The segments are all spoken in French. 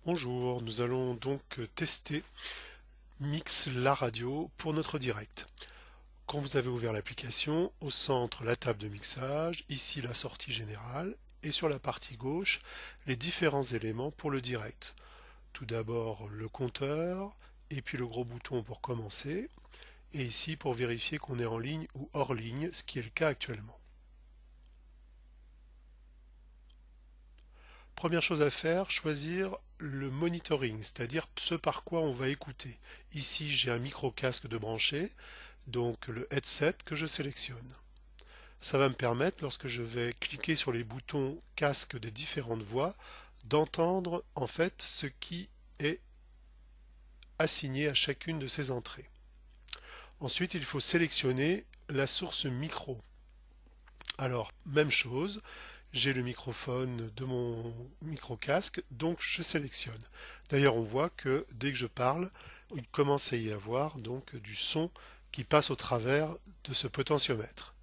Bonjour, nous allons donc tester Mix la radio pour notre direct. Quand vous avez ouvert l'application, au centre la table de mixage, ici la sortie générale et sur la partie gauche les différents éléments pour le direct. Tout d'abord le compteur et puis le gros bouton pour commencer et ici pour vérifier qu'on est en ligne ou hors ligne, ce qui est le cas actuellement. Première chose à faire, choisir le monitoring, c'est-à-dire ce par quoi on va écouter. Ici, j'ai un micro-casque de branché, donc le headset que je sélectionne. Ça va me permettre, lorsque je vais cliquer sur les boutons casque des différentes voix, d'entendre en fait ce qui est assigné à chacune de ces entrées. Ensuite, il faut sélectionner la source micro. Alors, même chose, j'ai le microphone de mon micro-casque, donc je sélectionne. D'ailleurs, on voit que dès que je parle, il commence à y avoir donc du son qui passe au travers de ce potentiomètre.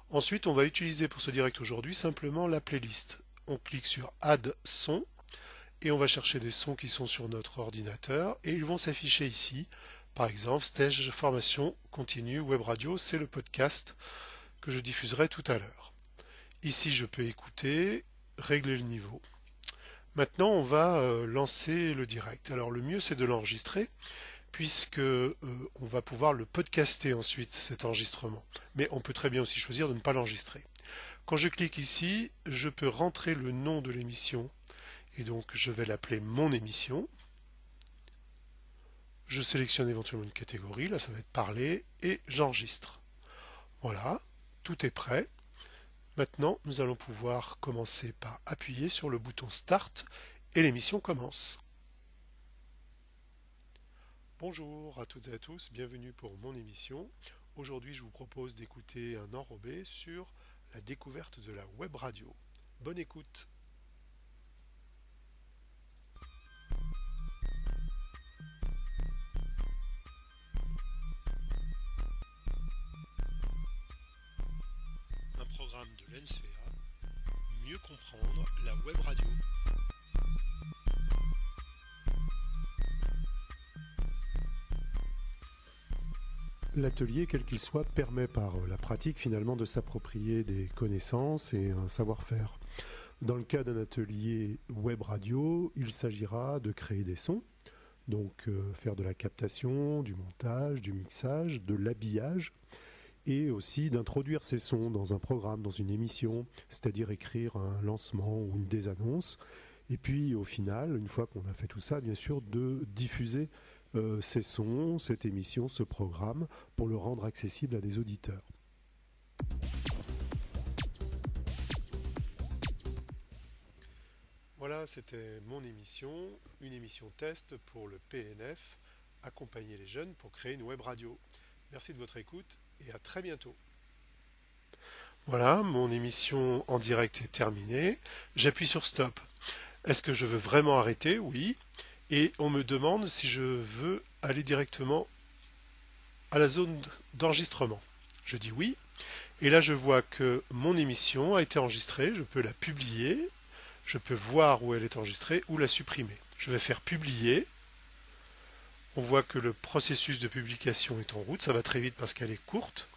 Ensuite, on va utiliser pour ce direct aujourd'hui simplement la playlist. On clique sur Add son et on va chercher des sons qui sont sur notre ordinateur et ils vont s'afficher ici. Par exemple, Stage Formation Continue Web Radio, c'est le podcast que je diffuserai tout à l'heure. Ici, je peux écouter, régler le niveau. Maintenant, on va lancer le direct. Alors, le mieux, c'est de l'enregistrer, puisque on va pouvoir le podcaster ensuite, cet enregistrement. Mais on peut très bien aussi choisir de ne pas l'enregistrer. Quand je clique ici, je peux rentrer le nom de l'émission, et donc je vais l'appeler mon émission. Je sélectionne éventuellement une catégorie, là ça va être parler, et j'enregistre. Voilà, tout est prêt. Maintenant, nous allons pouvoir commencer par appuyer sur le bouton Start et l'émission commence. Bonjour à toutes et à tous, bienvenue pour mon émission. Aujourd'hui, je vous propose d'écouter un enrobé sur la découverte de la web radio. Bonne écoute. Un programme de l'ENSFEA, mieux comprendre la web radio. L'atelier, quel qu'il soit, permet par la pratique finalement de s'approprier des connaissances et un savoir-faire. Dans le cas d'un atelier web radio, il s'agira de créer des sons, donc faire de la captation, du montage, du mixage, de l'habillage, et aussi d'introduire ces sons dans un programme, dans une émission, c'est-à-dire écrire un lancement ou une désannonce, et puis au final, une fois qu'on a fait tout ça, bien sûr, de diffuser ces sons, cette émission, ce programme, pour le rendre accessible à des auditeurs. Voilà, c'était mon émission, une émission test pour le PNF, accompagner les jeunes pour créer une web radio. Merci de votre écoute et à très bientôt. Voilà, mon émission en direct est terminée. J'appuie sur Stop. Est-ce que je veux vraiment arrêter? Oui. Et on me demande si je veux aller directement à la zone d'enregistrement. Je dis oui. Et là, je vois que mon émission a été enregistrée. Je peux la publier. Je peux voir où elle est enregistrée ou la supprimer. Je vais faire publier. On voit que le processus de publication est en route. Ça va très vite parce qu'elle est courte.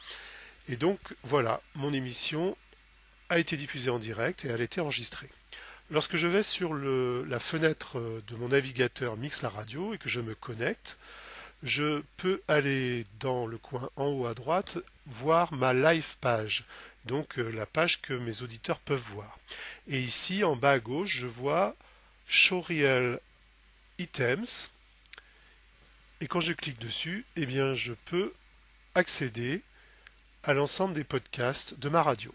Et donc, voilà, mon émission a été diffusée en direct et elle a été enregistrée. Lorsque je vais sur la fenêtre de mon navigateur Mix la radio et que je me connecte, je peux aller dans le coin en haut à droite voir ma live page, donc la page que mes auditeurs peuvent voir. Et ici en bas à gauche, je vois Show Real Items et quand je clique dessus, eh bien je peux accéder à l'ensemble des podcasts de ma radio.